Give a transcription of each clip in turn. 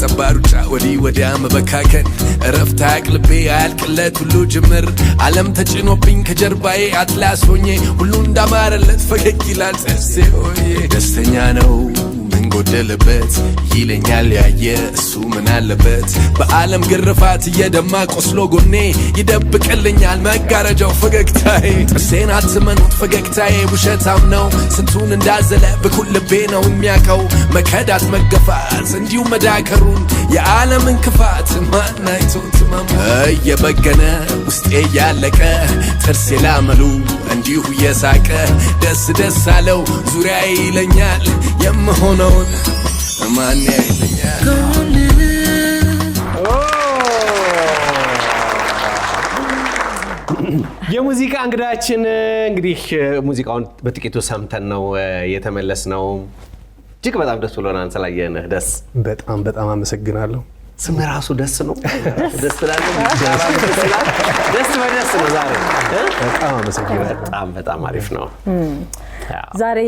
ጠባሩጫ ወዲህ ወዲያ መበካከን እረፍት አያቅልቤ አያልቅለት ሁሉ ጅምር ዓለም ተጭኖብኝ ከጀርባዬ አትላስ ሆኜ ሁሉ እንዳማረለት ፈገግ ይላል ጥርሴ ሆዬ ደስተኛ ነው ጎደለበት ይለኛል ያየ እሱ ምን አለበት በዓለም ግርፋት እየደማ ቆስሎ ጎኔ ይደብቅልኛል መጋረጃው ፈገግታዬ ጥርሴን አትመኑት ፈገግታዬ ውሸታም ነው ስንቱን እንዳዘለ በኩል ልቤ ነው የሚያውቀው መከዳት መገፋት እንዲሁ መዳከሩን የዓለምን ክፋት ማናይቶት እየበገነ ውስጤ ያለቀ ጥርሴ ላመሉ እንዲሁ እየሳቀ ደስ ደስ አለው ዙሪያዬ ይለኛል የምሆነው ማን ያይለኛል የሙዚቃ እንግዳችን እንግዲህ ሙዚቃውን በጥቂቱ ሰምተን ነው የተመለስነው እጅግ በጣም ደስ ብሎናል ስላየንህ ደስ በጣም አመሰግናለሁ ስም ራሱ ደስ ነው ደስ ትላለህ ደስ በደስ ነው ዛሬ በጣም አመሰግናለሁ በጣም አሪፍ ነው ዛሬ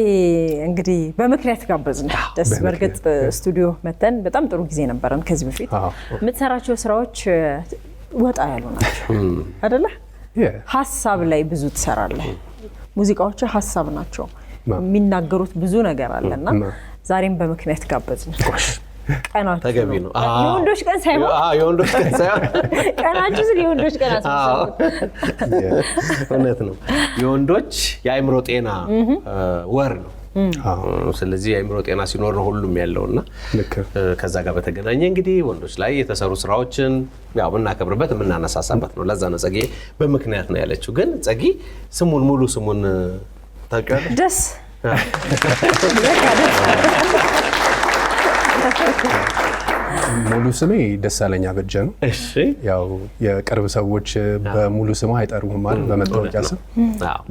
እንግዲህ በመክሊት ጋበዝን ደስ በርግጥ ስቱዲዮ መተን በጣም ጥሩ ጊዜ ነበረን ከዚህ በፊት የምትሰራቸው ስራዎች ወጣ ያሉ ናቸው አይደለ ሐሳብ ላይ ብዙ ትሰራለህ ሙዚቃዎች ሐሳብ ናቸው የሚናገሩት ብዙ ነገር አለና ዛሬም በመክሊት ጋበዝን ቀናችሁ ተገቢ ነው የወንዶች ቀን ሳይሆን የወንዶች ቀን ሳይሆን ቀናችሁ የወንዶች ቀን አስመስለው እውነት ነው የወንዶች የአእምሮ ጤና ወር ነው ስለዚህ የአእምሮ ጤና ሲኖር ነው ሁሉም ያለውና ከዛ ጋር በተገናኘ እንግዲህ ወንዶች ላይ የተሰሩ ስራዎችን ያው እናከብርበት እናነሳሳበት ነው ለዛ ነው ጸጊ በመክንያት ነው ያለችው ግን ጸጊ ስሙን ሙሉ ስሙን ታውቃለህ ደስ ሙሉ ስሜ ደሳለኝ አበጀ ነው እሺ ያው የቅርብ ሰዎች በሙሉ ስሙ አይጠሩም ማለት በመታወቂያ ስም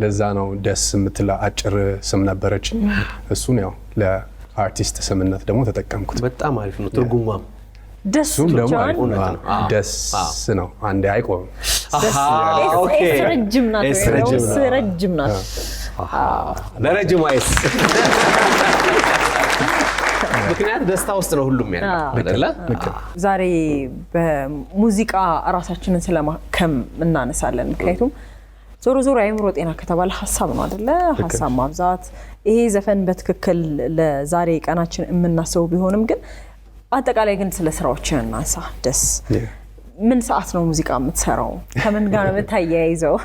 ለዛ ነው ደስ የምትላ አጭር ስም ነበረች እሱን ያው ለአርቲስት ስምነት ደግሞ ተጠቀምኩት በጣም አሪፍ ነው ትርጉሙም ደስ ደግሞ አሪፍ ነው ደስ ነው አንዴ አይቆም ኦኬ ረጅም ናት ለረጅም አይስ ምክንያት ደስታ ውስጥ ነው ሁሉም ያለው አይደለ ዛሬ በሙዚቃ ራሳችንን ስለማከም እናነሳለን ምክንያቱም ዞሮ አይምሮ ጤና ከተባለ ሐሳብ ነው አይደለ ሐሳብ ማብዛት ይሄ ዘፈን በትክክል ለዛሬ ቀናችን የምናስበው ቢሆንም ግን አጠቃላይ ግን ስለ ስራዎችን እናንሳ ደስ ምን ሰዓት ነው ሙዚቃ የምትሰራው ከምን ጋር ነው የምታያይዘው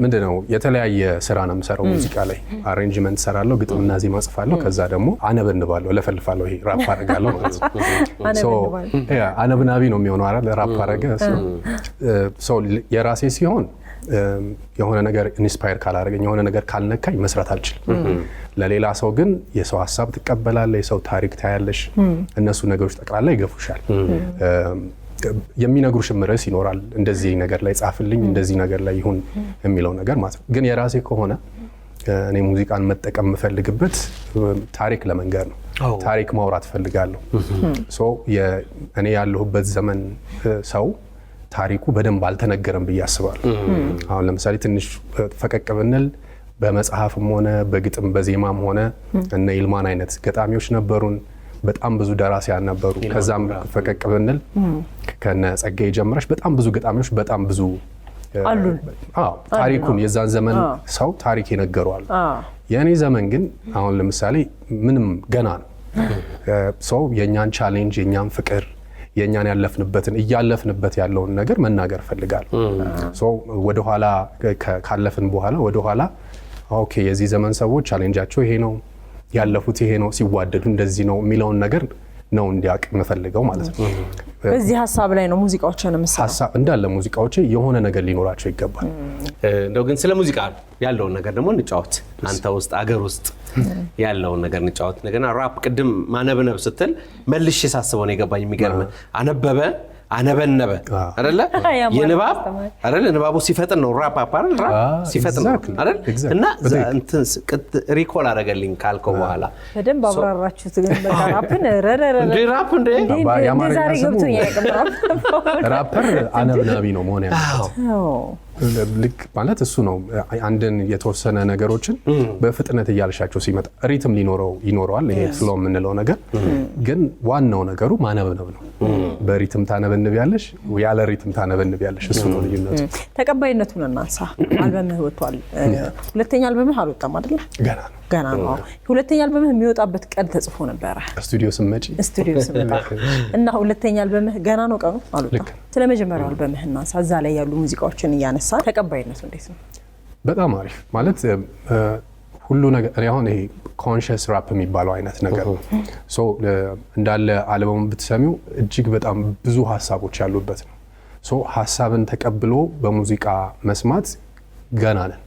ምንድነው የተለያየ ስራ ነው የምሰራው ሙዚቃ ላይ አሬንጅመንት ሰራለሁ ግጥምና ዜማ ጽፋለሁ ከዛ ደግሞ አነበንባለሁ ለፈልፋለሁ ይሄ ራፕ አደርጋለሁ ማለት ነው አነብናቢ ነው የሚሆነው አይደል ራፕ አደረገ ሶ የራሴ ሲሆን የሆነ ነገር ኢንስፓየር ካላረገኝ የሆነ ነገር ካልነካኝ መስራት አልችልም ለሌላ ሰው ግን የሰው ሐሳብ ትቀበላለህ የሰው ታሪክ ታያለሽ እነሱ ነገሮች ጠቅላላ ይገፉሻል የሚነግሩሽ ምርስ ይኖራል እንደዚህ ነገር ላይ ጻፍልኝ እንደዚህ ነገር ላይ ይሁን የሚለው ነገር ማለት ነው ግን የራሴ ከሆነ እኔ ሙዚቃን መጠቀም የምፈልግበት ታሪክ ለመንገር ነው ታሪክ ማውራት ፈልጋለሁ ሶ እኔ ያለሁበት ዘመን ሰው ታሪኩ በደንብ አልተነገረም ብዬ አስባለሁ አሁን ለምሳሌ ትንሽ ፈቀቅ ብንል በመጽሐፍም ሆነ በግጥም በዜማም ሆነ እነ ይልማን አይነት ገጣሚዎች ነበሩን በጣም ብዙ ደራሲያን ነበሩ ከዛም ፈቀቅ ብንል ከነ ጸጋዬ ጀምረሽ በጣም ብዙ ገጣሚዎች በጣም ብዙ አሉ ታሪኩን የዛን ዘመን ሰው ታሪክ ይነገራሉ የኔ ዘመን ግን አሁን ለምሳሌ ምንም ገና ነው ሰው የኛን ቻሌንጅ የኛን ፍቅር የኛን ያለፍንበትን እያለፍንበት ያለውን ነገር መናገር ፈልጋለሁ ሶ ወደ ኋላ ካለፍን በኋላ ወደ ኋላ ኦኬ የዚህ ዘመን ሰዎች ቻሌንጃቸው ይሄ ነው ያለፉት ይሄ ነው ሲዋደዱ እንደዚህ ነው የሚለውን ነገር ነው እንዲያቅ መፈልገው ማለት ነው በዚህ ሐሳብ ላይ ነው ሙዚቃዎችን መስራት ሐሳብ እንዳለ ሙዚቃዎች የሆነ ነገር ሊኖራቸው ይገባል እንደው ግን ስለ ሙዚቃ ያለው ነገር ደግሞ እንጫወት አንተ ውስጥ አገር ውስጥ ያለው ነገር እንጫወት ነገና ራፕ ቅድም ማነበነብ ስትል መልሽ ሳስበው ነው የገባኝ የሚገርም አነበነበ አይደለ የንባብ አይደለ ንባቡ ሲፈጥን ነው ራፕ አይደል ራፕ ሲፈጥን አይደል እና እንትን ሪኮል አደረገልኝ ካልከው በኋላ በደንብ አብራራችሁት ግን በራፕን ራፕ እንደ ራፐር አነብናቢ ነው መሆን ያለበት ልክ ማለት እሱ ነው። አንድን የተወሰነ ነገሮችን በፍጥነት እያልሻቸው ሲመጣ ሪትም ይኖረዋል። ይሄ ፍሎ የምንለው ነገር ግን ዋናው ነገሩ ማነበብ ነው። በሪትም ታነበንቢያለሽ፣ ያለ ሪትም ታነበንቢያለሽ። እሱ ነው ልዩነቱ። ተቀባይነቱን እናንሳ። አልበምህ ወጥቷል። ሁለተኛ አልበምህ አልወጣም አይደል? ገና ነው። ሁለተኛ አልበምህ የሚወጣበት ቀን ተጽፎ ነበረ ስቱዲዮ ስመጪ እና ሁለተኛ አልበምህ ገና ነው ቀኑ አልወጣም። ስለመጀመሪያው አልበምህ እናንሳ። እዛ ላይ ያሉ ሙዚቃዎችን እያነሳ ተቀባይነቱ እንዴት ነው? በጣም አሪፍ ማለት ሁሉ ነገር አሁን ይሄ ኮንሺየስ ራፕ የሚባለው አይነት ነገር ሶ እንዳለ አልበሙን ብትሰሚው እጅግ በጣም ብዙ ሀሳቦች ያሉበት ነው። ሶ ሀሳብን ተቀብሎ በሙዚቃ መስማት ገና ነን።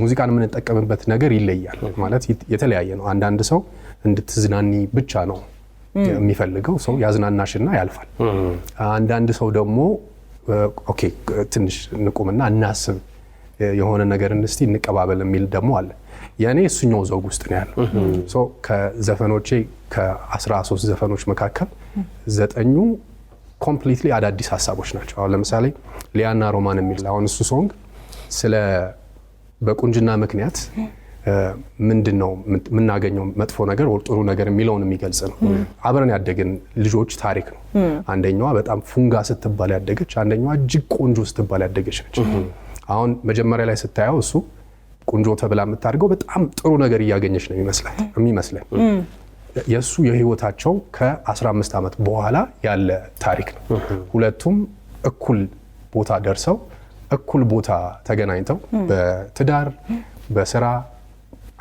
ሙዚቃን የምንጠቀምበት ነገር ይለያል ማለት የተለያየ ነው። አንዳንድ ሰው እንድትዝናኒ ብቻ ነው የሚፈልገው፣ ሰው ያዝናናሽና ያልፋል። አንዳንድ ሰው ደግሞ ኦኬ ትንሽ ንቁምና እናስብ የሆነ ነገር እስቲ እንቀባበል የሚል ደግሞ አለ። ያኔ እሱኛው ዘውግ ውስጥ ነው ያለው። ሶ ከዘፈኖቼ ከ13 ዘፈኖች መካከል 9ኙ ኮምፕሊትሊ አዳዲስ ሀሳቦች ናቸው። አሁን ለምሳሌ ሊያና ሮማን የሚል አሁን እሱ ሶንግ ስለ በቁንጅና ምክንያት ምንድነው የምናገኘው መጥፎ ነገር ወር ጥሩ ነገር የሚለውን የሚገልጽ ነው። አብረን ያደግን ልጆች ታሪክ ነው። አንደኛዋ በጣም ፉንጋ ስትባል ያደገች፣ አንደኛዋ እጅግ ቆንጆ ስትባል ያደገች ነች። አሁን መጀመሪያ ላይ ስታየው እሱ ቆንጆ ተብላ የምታድገው በጣም ጥሩ ነገር እያገኘች ነው የሚመስለን። የእሱ የህይወታቸው ከ15 ዓመት በኋላ ያለ ታሪክ ነው። ሁለቱም እኩል ቦታ ደርሰው እኩል ቦታ ተገናኝተው በትዳር በስራ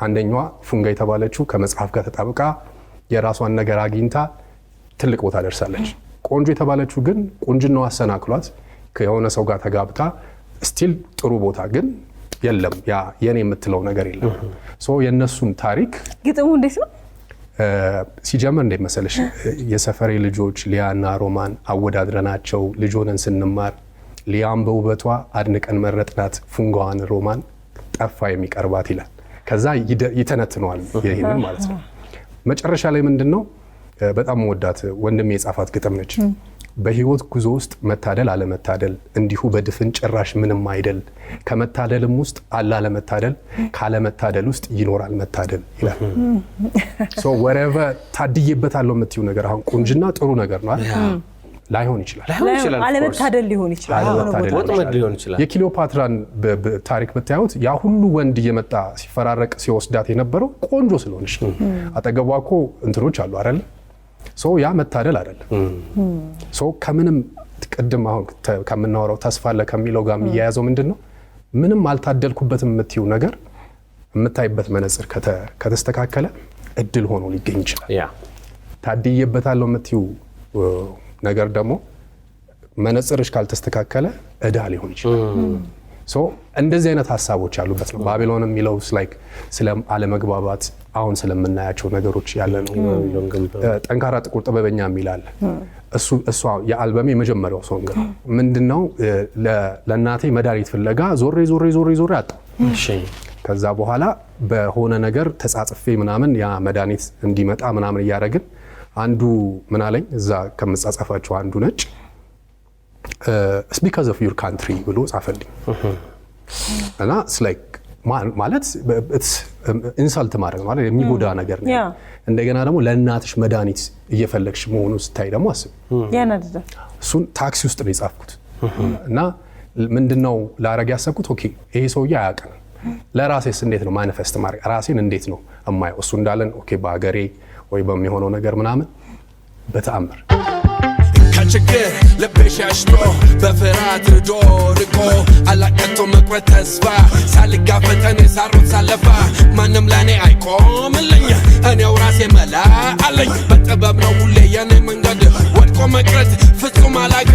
አንደኛዋ ፉንጋ የተባለችው ከመጽሐፍ ጋር ተጣብቃ የራሷን ነገር አግኝታ ትልቅ ቦታ ደርሳለች። ቆንጆ የተባለችው ግን ቁንጅናዋ አሰናክሏት ከሆነ ሰው ጋር ተጋብታ ስቲል ጥሩ ቦታ ግን የለም፣ ያ የኔ የምትለው ነገር የለም። ሶ የነሱን ታሪክ ግጥሙ እንዴት ነው ሲጀምር እንዴት መሰለሽ? የሰፈሬ ልጆች ሊያና ሮማን አወዳድረናቸው ልጅ ሆነን ስንማር ሊያም በውበቷ አድንቀን መረጥናት፣ ፉንጋዋን ሮማን ጠፋ የሚቀርባት ይላል። ከዛ ይተነትነዋል ይሄንን ማለት ነው። መጨረሻ ላይ ምንድነው በጣም ወዳት ወንድሜ የጻፋት ግጥም ነች። በህይወት ጉዞ ውስጥ መታደል አለመታደል እንዲሁ በድፍን ጭራሽ ምንም አይደል፣ ከመታደልም ውስጥ አለ አለመታደል፣ ካለመታደል ውስጥ ይኖራል መታደል ይላል። ሶ whatever ታድዬበታለሁ የምትይው ነገር አሁን ቁንጅና ጥሩ ነገር ነው አይደል? ላይሆን ይችላል፣ አለመታደል ሊሆን ይችላል። የክሊዮፓትራን ታሪክ ብታዩት ያ ሁሉ ወንድ እየመጣ ሲፈራረቅ ሲወስዳት የነበረው ቆንጆ ስለሆነች ነው። አጠገቧ እኮ እንትኖች አሉ አይደል? ሶ ያ መታደል አይደለም። ሶ ከምንም ቅድም አሁን ከምናወራው ተስፋ አለ ከሚለው ጋር የሚያያዘው ምንድነው? ምንም አልታደልኩበትም የምትይው ነገር የምታይበት መነጽር ከተስተካከለ እድል ሆኖ ሊገኝ ይችላል። ታድዬበታለሁ የምትይው ነገር ደግሞ መነጽርሽ ካልተስተካከለ እዳ ሊሆን ይችላል። ሶ እንደዚህ አይነት ሀሳቦች ያሉበት ነው። ባቢሎን የሚለው ላይክ ስለ አለመግባባት አሁን ስለምናያቸው ነገሮች ያለ ነው። ጠንካራ ጥቁር ጥበበኛ የሚል አለ። እሱ የአልበሜ የመጀመሪያው ሶንግ ነው። ምንድነው ለእናቴ መድኃኒት ፍለጋ ዞሬ አጣሁ። ከዛ በኋላ በሆነ ነገር ተጻጽፌ ምናምን ያ መድኃኒት እንዲመጣ ምናምን እያደረግን አንዱ ምን አለኝ እዛ ከመጻጻፋቸው አንዱ ነጭ it's because of your country ብሎ ጻፈልኝ እና like ማለት ኢንሳልት ማድረግ ማለት የሚጎዳ ነገር ነው። እንደገና ደግሞ ለእናትሽ መድኃኒት እየፈለግሽ መሆኑ ስታይ ደግሞ አስብ። እሱን ታክሲ ውስጥ ነው የጻፍኩት እና ምንድነው ላረግ ያሰብኩት ኦኬ ይሄ ሰውዬ አያውቅም፣ ለራሴስ እንዴት ነው ማኒፌስት ማድረግ ራሴን እንዴት ነው እማየው? እሱ እንዳለን ኦኬ በአገሬ ወይ በሚሆነው ነገር ምናምን በተአምር ከችግር ልቤሽ ያሽቶ በፍርሃት ርቆ አላቀቶ መቁረጥ ተስፋ ሳልጋፈጥ እኔ ሳሮት ሳለፋ ማንም ለእኔ አይቆምልኝ፣ እኔው ራሴ መላ አለኝ። በጥበብ ነው ሁሌ የኔ መንገድ፣ ወድቆ መቅረት ፍጹም አላቅ፣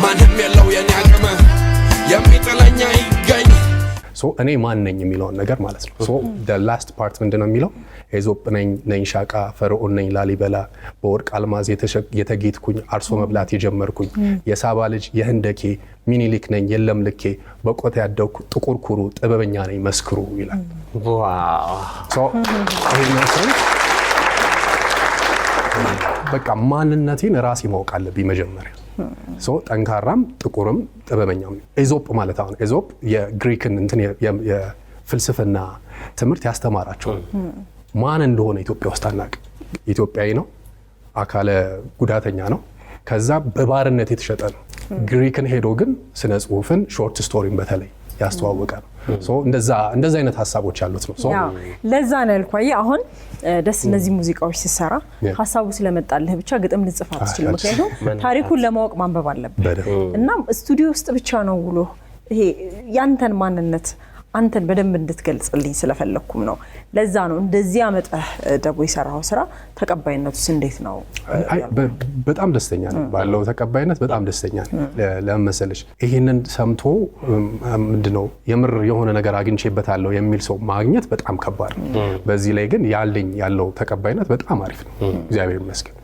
ማንም የለው የኔ አቅም፣ የሚጥለኛ ይገኝ። እኔ ማን ነኝ የሚለውን ነገር ማለት ነው። the last part ምንድነው የሚለው? ኤዞጵ ነኝ ሻቃ፣ ፈርዖን ነኝ ላሊበላ፣ በወርቅ አልማዝ የተጌጥኩኝ፣ አርሶ መብላት የጀመርኩኝ፣ የሳባ ልጅ የህንደኬ፣ ሚኒሊክ ነኝ የለም ልኬ፣ በቆታ ያደኩ ጥቁር ኩሩ፣ ጥበበኛ ነኝ መስክሩ ይላል። በቃ ማንነቴን ራሴ ማወቅ አለብኝ መጀመሪያ። ሶ ጠንካራም ጥቁርም ጥበበኛም ነው። ኤዞፕ ማለት አሁን ኤዞፕ የግሪክን እንትን የፍልስፍና ትምህርት ያስተማራቸው ማን እንደሆነ ኢትዮጵያ ውስጥ አናውቅ። ኢትዮጵያዊ ነው፣ አካለ ጉዳተኛ ነው፣ ከዛ በባርነት የተሸጠ ነው። ግሪክን ሄዶ ግን ስነ ጽሁፍን ሾርት ስቶሪን በተለይ ያስተዋወቀ ነው። እንደዛ አይነት ሀሳቦች ያሉት ነው። ለዛ ነው ያልኳየ አሁን ደስ እነዚህ ሙዚቃዎች ሲሰራ ሀሳቡ ስለመጣልህ ብቻ ግጥም ልጽፍ አትችልም። ምክንያቱም ታሪኩን ለማወቅ ማንበብ አለብህ እና ስቱዲዮ ውስጥ ብቻ ነው ውሎ ይሄ ያንተን ማንነት አንተን በደንብ እንድትገልጽልኝ ስለፈለኩም ነው። ለዛ ነው እንደዚህ አመጣህ ደቦ የሰራው ስራ ተቀባይነቱስ እንዴት ነው? በጣም ደስተኛ ነኝ ባለው ተቀባይነት በጣም ደስተኛ ነኝ። ለምን መሰለሽ ይሄንን ሰምቶ ምንድነው የምር የሆነ ነገር አግኝቼበታለሁ የሚል ሰው ማግኘት በጣም ከባድ ነው። በዚህ ላይ ግን ያለው ተቀባይነት በጣም አሪፍ ነው፣ እግዚአብሔር ይመስገን።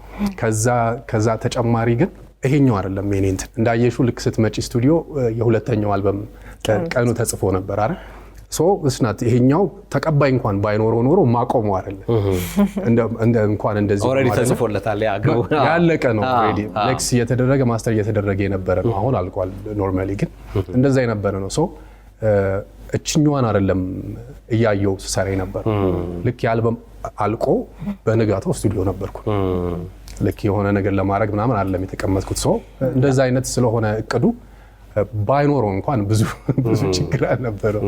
ከዛ ተጨማሪ ግን ይሄኛው አይደለም የኔ እንትን እንዳየሽው ልክ ስትመጪ ስቱዲዮ የሁለተኛው አልበም ቀኑ ተጽፎ ነበር አይደል? እስናት ይሄኛው ተቀባይ እንኳን ባይኖረው ኖሮ ማቆሙ አይደለም እንኳን እንደዚህ ኦሬዲ ተጽፎለታል ያለቀ ነው። ኦሬዲ ሌክስ እየተደረገ ማስተር እየተደረገ የነበረ ነው። አሁን አልቋል። ኖርማሊ ግን እንደዛ የነበረ ነው። እችኛዋን አይደለም እያየው ስሰራ ነበር። ልክ የአልበም አልቆ በንጋታው ስቱዲዮ ነበርኩ። ልክ የሆነ ነገር ለማድረግ ምናምን አይደለም የተቀመጥኩት። እንደዛ አይነት ስለሆነ እቅዱ ባይኖረው እንኳን ብዙ ችግር አልነበረው።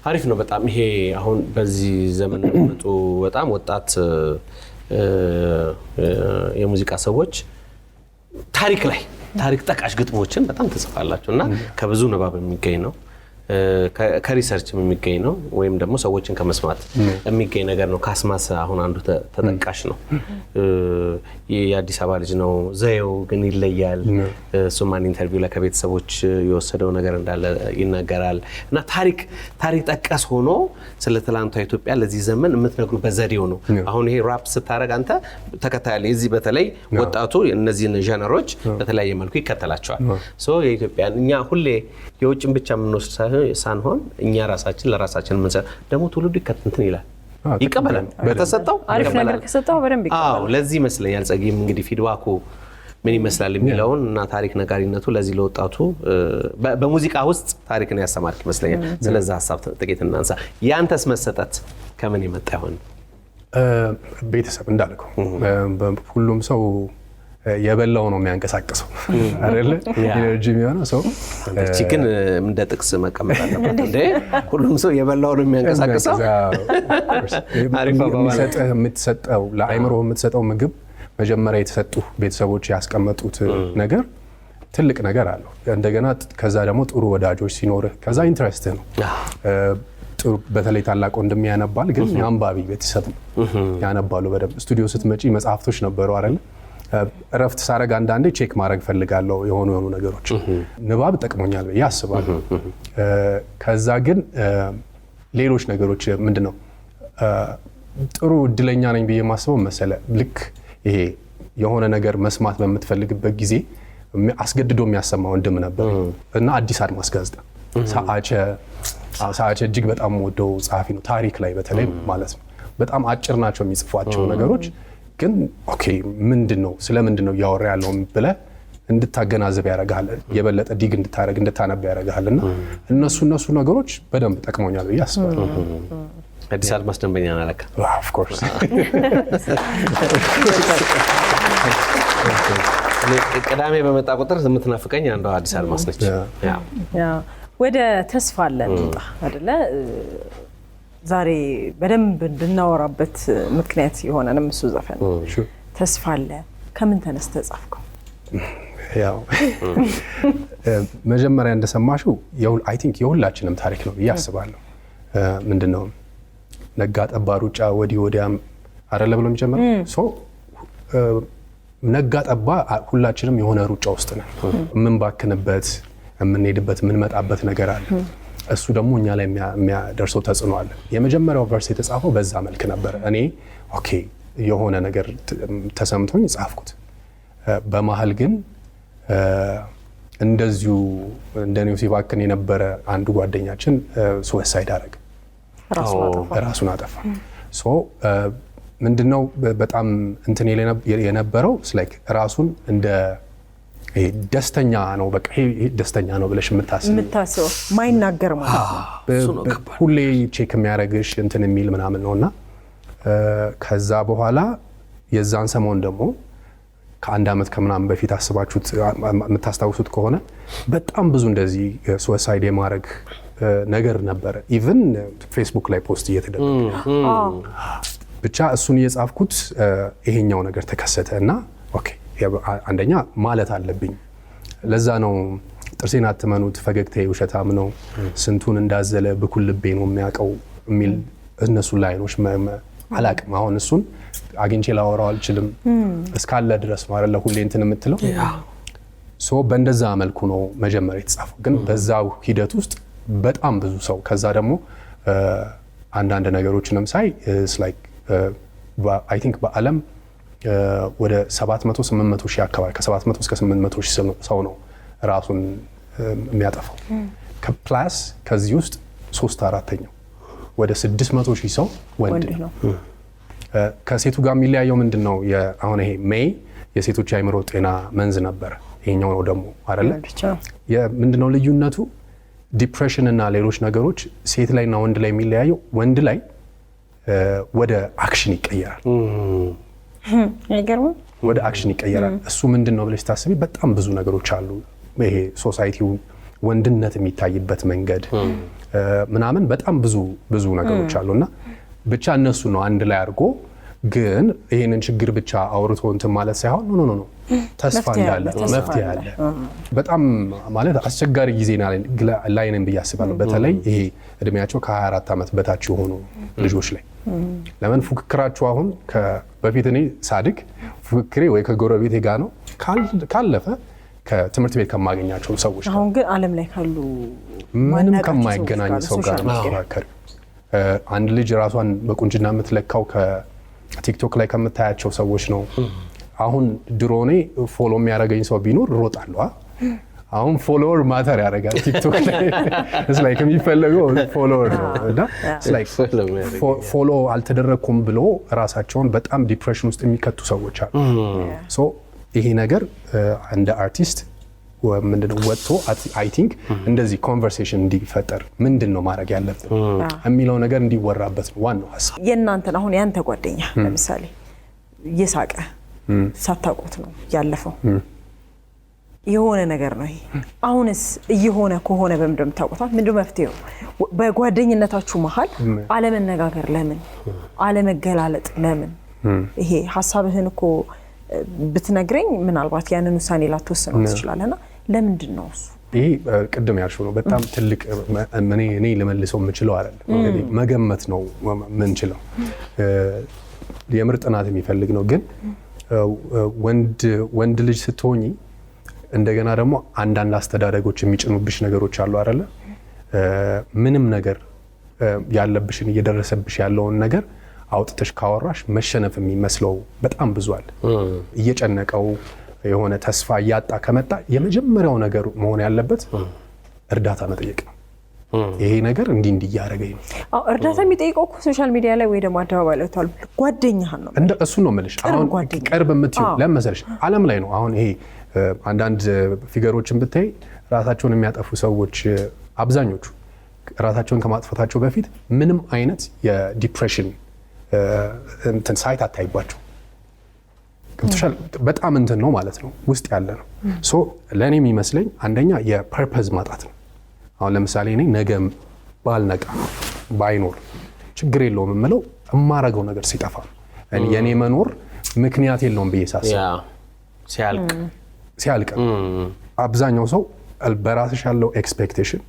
አሪፍ ነው በጣም ይሄ አሁን በዚህ ዘመን መጡ በጣም ወጣት የሙዚቃ ሰዎች ታሪክ ጠቃሽ ግጥሞችን በጣም ተጽፋላችሁ እና ከብዙ ንባብ የሚገኝ ነው፣ ከሪሰርችም የሚገኝ ነው፣ ወይም ደግሞ ሰዎችን ከመስማት የሚገኝ ነገር ነው። ካስማስ አሁን አንዱ ተጠቃሽ ነው። የአዲስ አበባ ልጅ ነው፣ ዘየው ግን ይለያል። እሱማን ኢንተርቪው ላይ ከቤተሰቦች የወሰደው ነገር እንዳለ ይናገራል። እና ታሪክ ጠቀስ ሆኖ ስለ ትላንቷ ኢትዮጵያ ለዚህ ዘመን የምትነግሩበት ዘዴው ነው። አሁን ይሄ ራፕ ስታረግ አንተ ተከታያለህ። የዚህ በተለይ ወጣቱ እነዚህን ዣነሮች በተለያየ መልኩ ይከተላቸዋል። የኢትዮጵያን እኛ ሁሌ የውጭን ብቻ የምንወስድ ሳንሆን እኛ ራሳችን ለራሳችን ምን ደግሞ ትውልዱ እንትን ይላል ይቀበላል። በተሰጠው አሪፍ ነገር ከሰጠው በደንብ ይቀበላል። ለዚህ ይመስለኛል ጸጊም እንግዲህ ፊድባኩ ምን ይመስላል የሚለውን እና ታሪክ ነጋሪነቱ ለዚህ ለወጣቱ በሙዚቃ ውስጥ ታሪክን ያስተማርክ ይመስለኛል። ስለዛ ሐሳብ ጥቂት እናንሳ። ያንተስ መሰጠት ከምን ይመጣ ይሆን? ቤተሰብ እንዳልከው ሁሉም ሰው የበላው ነው የሚያንቀሳቅሰው አይደለ? ኢነርጂ የሚሆነው ሰው እቺ ግን እንደ ጥቅስ መቀመጥ አለበት እንዴ? ሁሉም ሰው የበላው ነው የሚያንቀሳቅሰው። የምትሰጠው ለአይምሮ የምትሰጠው ምግብ መጀመሪያ የተሰጡ ቤተሰቦች ያስቀመጡት ነገር ትልቅ ነገር አለው። እንደገና ከዛ ደግሞ ጥሩ ወዳጆች ሲኖርህ ከዛ ኢንትረስት ነው። በተለይ ታላቅ ወንድም ያነባል፣ ግን የአንባቢ ቤተሰብ ያነባሉ በደንብ። ስቱዲዮ ስትመጪ መጽሐፍቶች ነበሩ አይደል? እረፍት ሳረግ አንዳንዴ ቼክ ማድረግ ፈልጋለሁ የሆኑ ነገሮች። ንባብ ጠቅሞኛል ብዬ አስባለሁ። ከዛ ግን ሌሎች ነገሮች ምንድነው ጥሩ እድለኛ ነኝ ብዬ ማስበው መሰለ ልክ ይሄ የሆነ ነገር መስማት በምትፈልግበት ጊዜ አስገድዶ የሚያሰማ ወንድም ነበር እና አዲስ አድማስ ጋዜጣ ሰዓቸ እጅግ በጣም ወደው ጸሐፊ ነው። ታሪክ ላይ በተለይ ማለት ነው። በጣም አጭር ናቸው የሚጽፏቸው ነገሮች፣ ግን ኦኬ ምንድነው ስለምንድነው እያወራ ያለው ብለህ እንድታገናዘብ ያደርጋል። የበለጠ ዲግ እንድታረግ እንድታነብ ያደርጋልና እነሱ ነገሮች በደንብ ጠቅሞኛል ብዬ አስባለሁ። አዲስ አድማስ ደንበኛ ናለካ? ኦፍ ኮርስ። ቅዳሜ በመጣ ቁጥር የምትናፍቀኝ አንዷ አዲስ አድማስ ነች። ወደ ተስፋ አለ እንጣ አይደለ? ዛሬ በደንብ እንድናወራበት ምክንያት የሆነንም እሱ ዘፈን ተስፋ አለ። ከምን ተነስተህ ጻፍከው? ያው መጀመሪያ እንደሰማሽው አይ ቲንክ የሁላችንም ታሪክ ነው ብዬ አስባለሁ። ምንድነው ነጋ ጠባ ሩጫ ወዲህ ወዲያም አይደለ ብሎ የሚጀምረው ነጋ ጠባ ሁላችንም የሆነ ሩጫ ውስጥ ነን። የምንባክንበት የምንሄድበት የምንመጣበት ነገር አለ። እሱ ደግሞ እኛ ላይ የሚያደርሰው ተጽዕኖ አለ። የመጀመሪያው ቨርስ የተጻፈው በዛ መልክ ነበር። እኔ ኦኬ የሆነ ነገር ተሰምቶኝ ጻፍኩት። በመሀል ግን እንደዚሁ እንደኔው ሲባክን የነበረ አንዱ ጓደኛችን ሱሳይድ አደረገ፣ ራሱን አጠፋ። ምንድነው በጣም እንትን የነበረው ላይክ ራሱን እንደ ይሄ ደስተኛ ነው በቃ ይሄ ደስተኛ ነው ብለሽ የምታስበው ማይናገር ማለት ነው። ሁሌ ቼክ የሚያደርግሽ እንትን የሚል ምናምን ነውና ከዛ በኋላ የዛን ሰሞን ደግሞ ከአንድ ዓመት ከምናምን በፊት አስባችሁት የምታስታውሱት ከሆነ በጣም ብዙ እንደዚህ ሱሳይድ የማድረግ ነገር ነበረ። ኢቭን ፌስቡክ ላይ ፖስት እየተደረገ ብቻ እሱን እየጻፍኩት ይሄኛው ነገር ተከሰተ እና ኦኬ አንደኛ ማለት አለብኝ። ለዛ ነው ጥርሴን አትመኑት ፈገግታዬ ውሸታም ነው ስንቱን እንዳዘለ ብኩል ልቤ ነው የሚያውቀው የሚል እነሱ ላይኖች አላቅም። አሁን እሱን አግኝቼ ላወራው አልችልም እስካለ ድረስ ነው አይደለ ሁሌ እንትን የምትለው ሶ በእንደዛ መልኩ ነው መጀመሪያ የተጻፈው። ግን በዛው ሂደት ውስጥ በጣም ብዙ ሰው ከዛ ደግሞ አንዳንድ ነገሮችንም ሳይ ላይክ አይ ቲንክ በዓለም ወደ 700-800 ሺህ አካባቢ ከ700 እስከ 800 ሺህ ሰው ነው ራሱን የሚያጠፋው። ከፕላስ ከዚህ ውስጥ 3/4 ወደ 600 ሺህ ሰው ወንድ ነው። ከሴቱ ጋር የሚለያየው ምንድነው? አሁን ይሄ ሜይ የሴቶች የአእምሮ ጤና መንዝ ነበር። ይሄኛው ነው ደግሞ አይደለ? ምንድነው ልዩነቱ? ዲፕሬሽን እና ሌሎች ነገሮች ሴት ላይና ወንድ ላይ የሚለያየው ወንድ ላይ ወደ አክሽን ይቀየራል። አይገርም? ወደ አክሽን ይቀየራል። እሱ ምንድነው ብለሽ ታስቢ በጣም ብዙ ነገሮች አሉ። ይሄ ሶሳይቲው ወንድነት የሚታይበት መንገድ ምናምን በጣም ብዙ ነገሮች አሉና ብቻ እነሱ ነው አንድ ላይ አድርጎ ግን ይሄንን ችግር ብቻ አውርቶ እንትን ማለት ሳይሆን ኖ ተስፋ እንዳለ መፍትሄ አለ። በጣም ማለት አስቸጋሪ ጊዜ ላይ ነን ብዬ አስባለሁ። በተለይ ይሄ እድሜያቸው ከ24 ዓመት በታች የሆኑ ልጆች ላይ ለምን ፉክክራቸው አሁን በፊት እኔ ሳድግ ፉክክሬ ወይ ከጎረቤቴ ጋር ነው ካለፈ ከትምህርት ቤት ከማገኛቸው ሰዎች አሁን ግን ዓለም ላይ ካሉ ምንም ከማይገናኝ ሰው ጋር መፎካከር። አንድ ልጅ ራሷን በቁንጅና የምትለካው ከቲክቶክ ላይ ከምታያቸው ሰዎች ነው። አሁን ድሮ እኔ ፎሎ የሚያደርገኝ ሰው ቢኖር እሮጣለሁ። አሁን ፎሎወር ማተር ያደርጋል ቲክቶክ ላይ እስላይ ከሚፈለገው ፎሎወር ነው እና እስላይ ፎሎ አልተደረኩም ብሎ ራሳቸውን በጣም ዲፕሬሽን ውስጥ የሚከቱ ሰዎች አሉ። ሶ ይሄ ነገር እንደ አርቲስት ምንድነው ወጥቶ አይ ቲንክ እንደዚህ ኮንቨርሴሽን እንዲፈጠር ምንድነው ማድረግ ያለብን የሚለው ነገር እንዲወራበት ነው ዋናው ሀሳብ። የእናንተን አሁን ያንተ ጓደኛ ለምሳሌ እየሳቀ ሳታውቁት ነው ያለፈው የሆነ ነገር ነው ይሄ። አሁንስ እየሆነ ከሆነ በምንድነው የምታውቁት? ምንድነው መፍትሄው? በጓደኝነታችሁ መሀል አለመነጋገር ለምን? አለመገላለጥ ለምን? ይሄ ሀሳብህን እኮ ብትነግረኝ ምናልባት ያንን ውሳኔ ላትወስነው ትችላለህና ለምንድን ነው እሱ? ይሄ ቅድም ያልሽው ነው በጣም ትልቅ እኔ ልመልሰው የምችለው አይደለም። መገመት ነው የምንችለው። የምር ጥናት የሚፈልግ ነው። ግን ወንድ ልጅ ስትሆኚ እንደገና ደግሞ አንዳንድ አስተዳደጎች የሚጭኑብሽ ነገሮች አሉ አይደለ? ምንም ነገር ያለብሽን እየደረሰብሽ ያለውን ነገር አውጥተሽ ካወራሽ መሸነፍ የሚመስለው በጣም ብዙ አለ። እየጨነቀው የሆነ ተስፋ እያጣ ከመጣ የመጀመሪያው ነገር መሆን ያለበት እርዳታ መጠየቅ ነው። ይሄ ነገር እንዲህ እያደረገኝ ነው። እርዳታ የሚጠይቀው እኮ ሶሻል ሚዲያ ላይ ወይ ደግሞ አደባባይ ላይ ታሉ ጓደኛህን ነው እሱን ነው የምልሽ። አሁን ቅርብ የምትይው ለምን መሰለሽ ዓለም ላይ ነው። አሁን ይሄ አንዳንድ ፊገሮችን ብታይ ራሳቸውን የሚያጠፉ ሰዎች አብዛኞቹ ራሳቸውን ከማጥፋታቸው በፊት ምንም አይነት የዲፕሬሽን እንትን ሳይት አታይባቸው። ገብቶሻል? በጣም እንትን ነው ማለት ነው ውስጥ ያለ ነው። ሶ ለእኔ የሚመስለኝ አንደኛ የፐርፐዝ ማጣት ነው። አሁን ለምሳሌ እኔ ነገም ባልነቃ ባይኖር ችግር የለውም የምለው የማረገው ነገር ሲጠፋ ነው። የእኔ መኖር ምክንያት የለውም ብዬ ሳስብ ሲያልቅ አብዛኛው ሰው በራስሽ ያለው ኤክስፔክቴሽን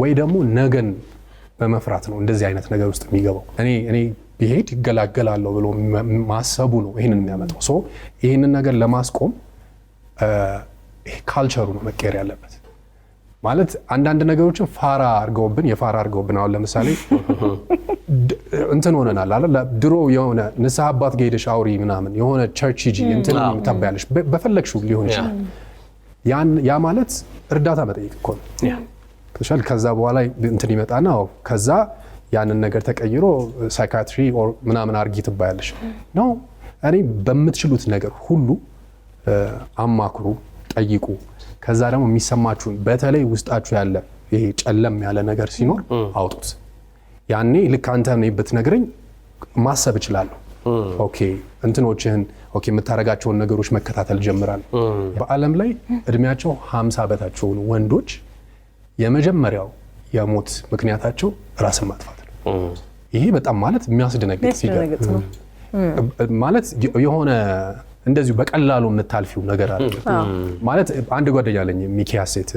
ወይ ደግሞ ነገን በመፍራት ነው እንደዚህ አይነት ነገር ውስጥ የሚገባው። እኔ ቢሄድ ይገላገላለሁ ብሎ ማሰቡ ነው ይሄንን የሚያመጣው። ሶ ይሄንን ነገር ለማስቆም ካልቸሩ ነው መቀየር ያለበት። ማለት አንዳንድ ነገሮችን የፋራ አድርገውብን አሁን ለምሳሌ እንትን ሆነናል አይደል? ድሮ የሆነ ንስሐ አባት ጋር ሄደሽ አውሪ ምናምን የሆነ ቸርች ሂጂ እንትን ታባያለሽ በፈለግሽው ሊሆን ይችላል። ያ ማለት እርዳታ መጠየቅ እኮ ነው። ከዛ በኋላ እንትን ይመጣና ከዛ ያንን ነገር ተቀይሮ ሳይካትሪ ኦር ምናምን አርጊ ትባያለሽ ነው። እኔ በምትችሉት ነገር ሁሉ አማክሩ፣ ጠይቁ። ከዛ ደግሞ የሚሰማችሁን በተለይ ውስጣችሁ ያለ ይሄ ጨለም ያለ ነገር ሲኖር አውጡት። ያኔ ልክ አንተ ነው ብትነግረኝ ማሰብ እችላለሁ። ኦኬ እንትኖችህን ኦኬ የምታረጋቸውን ነገሮች መከታተል ጀምራለሁ። በዓለም ላይ እድሜያቸው 50 በታች የሆኑ ወንዶች የመጀመሪያው የሞት ምክንያታቸው ራስን ማጥፋት ነው። ይሄ በጣም ማለት የሚያስደነግጥ ሲገርም ማለት የሆነ እንደዚሁ በቀላሉ የምታልፊው ነገር አለ ማለት አንድ ጓደኛ አለኝ ሚኪያሴት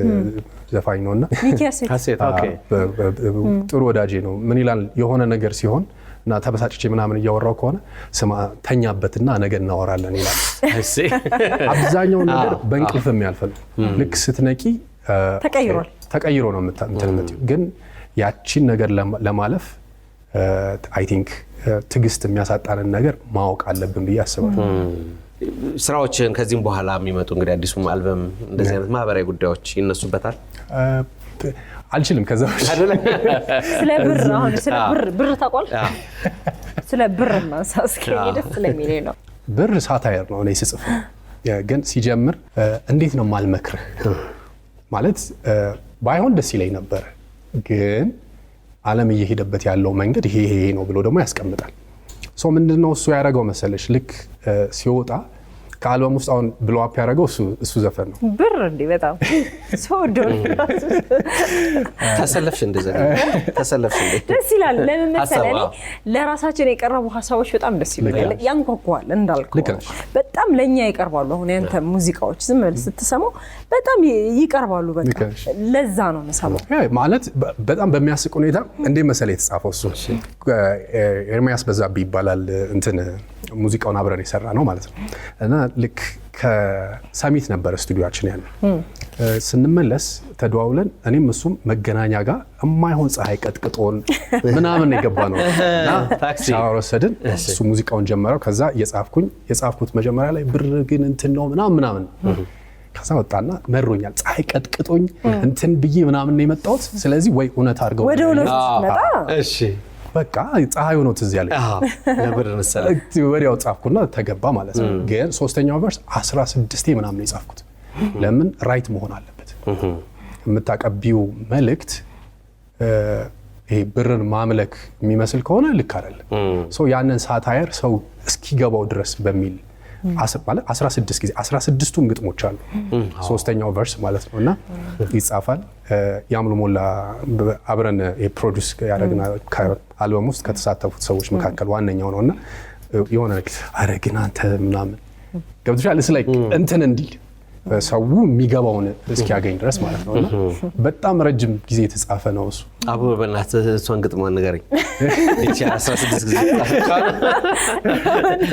ዘፋኝ ነውና ሚኪያሴት ኦኬ ጥሩ ወዳጄ ነው። ምን ይላል የሆነ ነገር ሲሆን እና ተበሳጭቼ ምናምን እያወራው ከሆነ ስማ ተኛበትና ነገ እናወራለን ይላል። እሺ አብዛኛው ነገር በእንቅልፍ የሚያልፍ ነው። ልክ ስትነቂ ተቀይሮ ነው የምትመጪው። ግን ያቺን ነገር ለማለፍ አይ ቲንክ ትግስት የሚያሳጣንን ነገር ማወቅ አለብን ብዬ አስባለሁ። ስራዎችን ከዚህም በኋላ የሚመጡ እንግዲህ አዲሱም አልበም እንደዚህ አይነት ማህበራዊ ጉዳዮች ይነሱበታል? አልችልም ከዛ ስለ ብር አሁን ስለ ብር ታውቃለህ? ስለ ብር ማሳስከኝ ደስ ስለሚለኝ ነው። ብር ሳታየር ነው እኔ ስጽፍ ግን ሲጀምር እንዴት ነው ማልመክርህ ማለት ባይሆን ደስ ይለኝ ነበር ግን ዓለም እየሄደበት ያለው መንገድ ይሄ ነው ብሎ ደግሞ ያስቀምጣል። ሶ ምንድነው እሱ ያደረገው መሰለሽ ልክ ሲወጣ ከአልበም ውስጥ አሁን ብሎ አፕ ያደረገው እሱ ዘፈን ነው። ብር እንዴ በጣም ሶዶን ተሰለፍሽ እንደዛ ተሰለፍሽ እንዴ ደስ ይላል። ለምን መሰለኝ ለራሳችን የቀረቡ ሀሳቦች በጣም ደስ ይላል። ያንኳኳል እንዳልከው በጣም ለኛ ይቀርባሉ። አሁን ያንተ ሙዚቃዎች ዝም ብለህ ስትሰማው በጣም ይቀርባሉ። በቃ ለዛ ነው መሰለው ማለት በጣም በሚያስቅ ሁኔታ እንደ መሰለ የተጻፈው እሱ ኤርሚያስ በዛብህ ይባላል እንትን ሙዚቃውን አብረን የሰራ ነው ማለት ነው። እና ልክ ከሰሚት ነበር ስቱዲዮአችን ያለ ስንመለስ ተደዋውለን እኔም እሱም መገናኛ ጋር የማይሆን ፀሐይ ቀጥቅጦን ምናምን የገባ ነው እና ሻወር ወሰድን። እሱ ሙዚቃውን ጀመረው። ከዛ የጻፍኩት መጀመሪያ ላይ ብር ግን እንትን ነው ምናምን ከዛ ወጣና መሮኛል ፀሐይ ቀጥቅጦኝ እንትን ብዬ ምናምን የመጣሁት ስለዚህ ወይ እውነት አድርገው ወደ እውነት መጣ። እሺ በቃ ፀሐዩ ነው ትዝ ያለኝ ነበር መሰለ ወዲያው ጻፍኩና ተገባ ማለት ነው። ግን ሶስተኛው ቨርስ 16 ምናምን የጻፍኩት ለምን ራይት መሆን አለበት። የምታቀቢው መልእክት ይሄ ብርን ማምለክ የሚመስል ከሆነ ልክ አይደለም። ሶ ያንን ሳታየር ሰው እስኪገባው ድረስ በሚል 16 ጊዜ 16ቱም ግጥሞች አሉ ሶስተኛው ቨርስ ማለት ነውና ይጻፋል። ያምሉ ሞላ አብረን የፕሮዲዩስ ያደረግና አልበም ውስጥ ከተሳተፉት ሰዎች መካከል ዋነኛው ነውና የሆነ አረ ግን አንተ ምናምን ገብቶሻል እስ ላይክ እንትን እንዲል ሰው የሚገባውን እስኪያገኝ ድረስ ማለት ነውና በጣም ረጅም ጊዜ የተጻፈ ነው እሱ። አቡ በእናትህ እሷን ግጥሟን ንገረኝ። እቺ 16 ጊዜ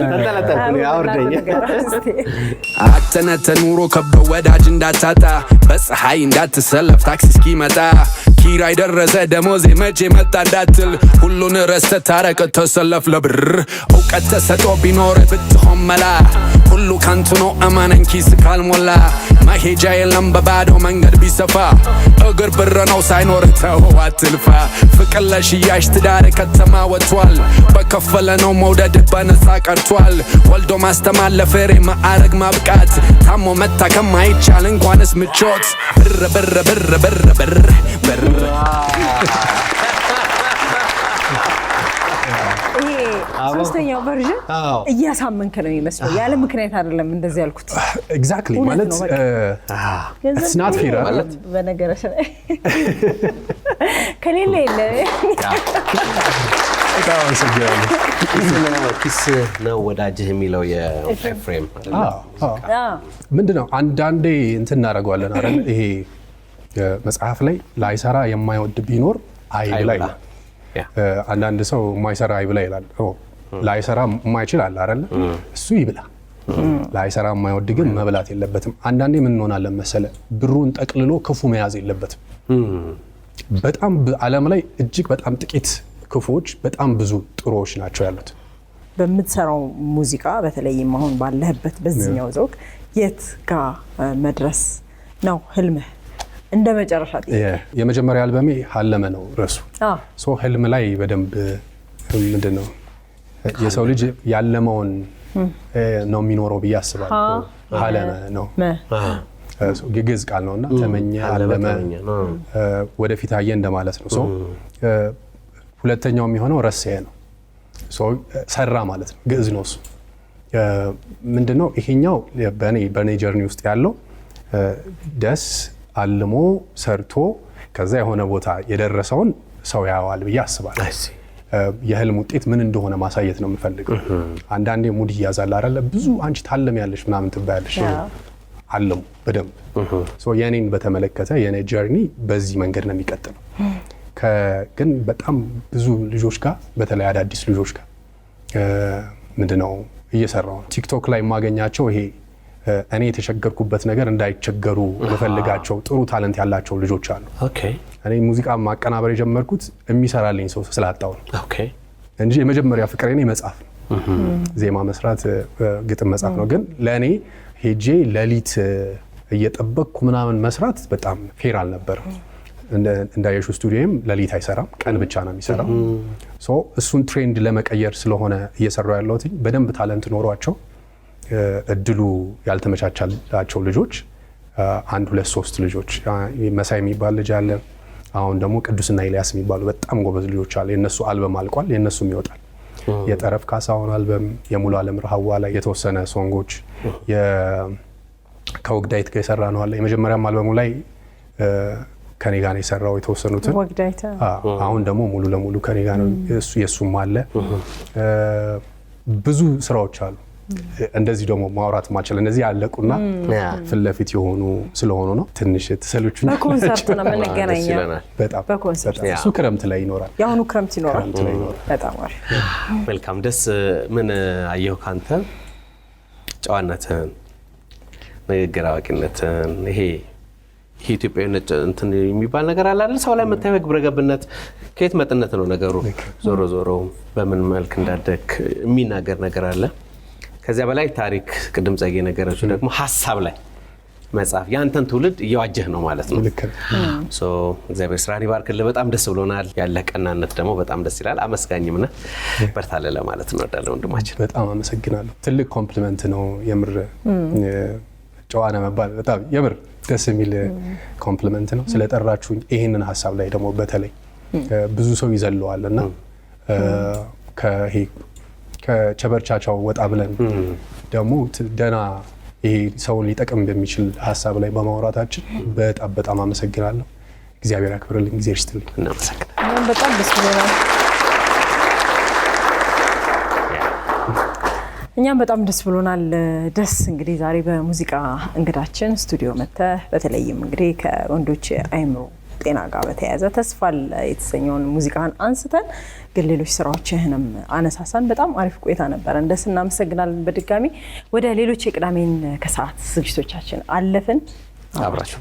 ተንጠለጠልኩ አውርደኝ። አተነተ ኑሮ ከብዶ ወዳጅ እንዳታጣ በፀሐይ እንዳትሰለፍ ታክሲ እስኪመጣ ኪራይ ደረሰ ደሞዜ መቼ መጣ እንዳትል ሁሉን ረስተህ ታረቅ ተሰለፍ ለብር እውቀት ተሰጦ ቢኖር ብትሆን መላ ሁሉ ካንቱ ነው እመነኝ ኪስ ካልሞላ መሄጃ የለም በባዶ መንገድ ቢሰፋ እግር ብር ነው ሳይኖር ተው አትልፋ ፍቅር ለሽያጭ ትዳር ከተማ ወጥቷል በከፈለ ነው መውደድ በነፃ ቀርቷል ወልዶ ማስተማር ለፍሬ ማዕረግ ማብቃት ታሞ መታከም አይቻል እንኳንስ ምቾት ብር ብር ብር ብር ብር ብር ሶስተኛው ቨርዥን እያሳመንከ ነው የሚመስለው ያለ ምክንያት አይደለም እንደዚህ ያልኩት። ኤግዛክትሊ ማለት it's not fair ማለት በነገራችን ላይ ከሌለ የለ ኪስ ነው ወዳጅህ የሚለው የኤፍሬም ምንድነው አንዳንዴ እንትን እናደርገዋለን አይደል ይሄ መጽሐፍ ላይ ላይሰራ የማይወድ ቢኖር አይብላ ይላል። አንዳንድ ሰው የማይሰራ አይብላ ይላል። ላይሰራ የማይችል አለ አይደል እሱ ይብላ። ላይሰራ የማይወድ ግን መብላት የለበትም። አንዳንዴ ምን እንሆናለን መሰለ ብሩን ጠቅልሎ ክፉ መያዝ የለበትም። በጣም ዓለም ላይ እጅግ በጣም ጥቂት ክፉዎች በጣም ብዙ ጥሩዎች ናቸው ያሉት። በምትሰራው ሙዚቃ በተለይም አሁን ባለህበት በዚህኛው ዘውግ የት ጋር መድረስ ነው ህልምህ? እንደ መጨረሻ የመጀመሪያ አልበሜ ሀለመ ነው ርዕሱ። ሶ ህልም ላይ በደንብ ምንድነው የሰው ልጅ ያለመውን ነው የሚኖረው ብዬ አስባለሁ። ሀለመ ነው ግዕዝ ቃል ነውና ተመኘ፣ አለመ፣ ወደፊት አየ እንደማለት ነው። ሁለተኛው የሚሆነው ረሰየ ነው። ሰራ ማለት ነው። ግዕዝ ነው እሱ። ምንድነው ይሄኛው በኔ ጀርኒ ውስጥ ያለው ደስ አልሞ ሰርቶ ከዛ የሆነ ቦታ የደረሰውን ሰው ያዋል ብዬ አስባለሁ። የህልም ውጤት ምን እንደሆነ ማሳየት ነው የምፈልገው። አንዳንዴ ሙድ ይያዛል አይደለ? ብዙ አንቺ ታለም ያለሽ ምናምን ትባያለሽ። አለሙ በደንብ የኔን በተመለከተ የኔ ጀርኒ በዚህ መንገድ ነው የሚቀጥለው። ግን በጣም ብዙ ልጆች ጋር በተለይ አዳዲስ ልጆች ጋር ምንድነው እየሰራው ነው። ቲክቶክ ላይ የማገኛቸው ይሄ እኔ የተቸገርኩበት ነገር እንዳይቸገሩ በፈልጋቸው ጥሩ ታለንት ያላቸው ልጆች አሉ። እኔ ሙዚቃ ማቀናበር የጀመርኩት የሚሰራልኝ ሰው ስላጣው ነው እንጂ የመጀመሪያ ፍቅሬ እኔ መጻፍ ነው። ዜማ መስራት፣ ግጥም መጻፍ ነው። ግን ለእኔ ሄጄ ሌሊት እየጠበቅኩ ምናምን መስራት በጣም ፌር አልነበረም። እንዳየሹ ስቱዲዮም ሌሊት አይሰራም፣ ቀን ብቻ ነው የሚሰራው። እሱን ትሬንድ ለመቀየር ስለሆነ እየሰራው ያለሁት በደንብ ታለንት ኖሯቸው እድሉ ያልተመቻቻላቸው ልጆች 1 2 3 ልጆች መሳይ የሚባል ልጅ አለ። አሁን ደግሞ ቅዱስና ኤልያስ የሚባሉ በጣም ጎበዝ ልጆች አለ። የነሱ አልበም አልቋል፣ የነሱም ይወጣል። የጠረፍ ካሳሁን አልበም፣ የሙሉ ዓለም ረሃዋ ላይ የተወሰነ ሶንጎች፣ ከወግዳይት ጋር የሰራ ነው አለ። የመጀመሪያም አልበሙ ላይ ከኔ ጋር ነው የሰራው የተወሰኑትን። አሁን ደግሞ ሙሉ ለሙሉ ከኔ ጋር ነው የሱም አለ። ብዙ ስራዎች አሉ። እንደዚህ ደግሞ ማውራት ማችል እነዚህ ያለቁና ፊት ለፊት የሆኑ ስለሆኑ ነው ትንሽ ተሰሉቹና በኮንሰርት ነው የምንገናኘው። በጣም በኮንሰርት እሱ ክረምት ላይ ይኖራል። ያሁኑ ክረምት ይኖራል። በጣም አሪፍ። መልካም። ደስ ምን አየሁ ካንተ ጨዋነትን፣ ንግግር አዋቂነትን፣ ይሄ ኢትዮጵያዊነት እንትን የሚባል ነገር አለ አይደል? ሰው ላይ የምታየው ግብረ ገብነት ከየት መጥነት ነው ነገሩ። ዞሮ ዞሮ በምን መልክ እንዳደግ የሚናገር ነገር አለ። ከዚያ በላይ ታሪክ ቅድም ጸጌ ነገረችው ደግሞ ሀሳብ ላይ መጻፍ ያንተን ትውልድ እየዋጀህ ነው ማለት ነው። እግዚአብሔር ስራህን ይባርክልህ። በጣም ደስ ብሎናል። ያለ ቀናነት ደግሞ በጣም ደስ ይላል። አመስጋኝም ነህ። በርታለ ለማለት ነው ወዳለ ወንድማችን። በጣም አመሰግናለሁ። ትልቅ ኮምፕሊመንት ነው የምር። ጨዋና መባል በጣም የምር ደስ የሚል ኮምፕሊመንት ነው። ስለጠራችሁኝ ይሄንን ሀሳብ ላይ ደግሞ በተለይ ብዙ ሰው ይዘለዋልና ከቸበርቻቻው ወጣ ብለን ደግሞ ደና ይሄ ሰውን ሊጠቅም በሚችል ሀሳብ ላይ በማውራታችን በጣም አመሰግናለሁ። እግዚአብሔር ያክብርልኝ። እግዚአብሔር ይስጥልኝ። እናመሰግናለን። በጣም ደስ ብሎናል። እኛም በጣም ደስ ብሎናል። ደስ እንግዲህ ዛሬ በሙዚቃ እንግዳችን ስቱዲዮ መጥተህ በተለይም እንግዲህ ከወንዶች አእምሮ ጤና ጋር በተያያዘ ተስፋል የተሰኘውን ሙዚቃን አንስተን ግን ሌሎች ስራዎችህንም አነሳሳን። በጣም አሪፍ ቆይታ ነበረን። ደስ እናመሰግናለን። በድጋሚ ወደ ሌሎች የቅዳሜን ከሰዓት ዝግጅቶቻችን አለፍን። አብራችሁ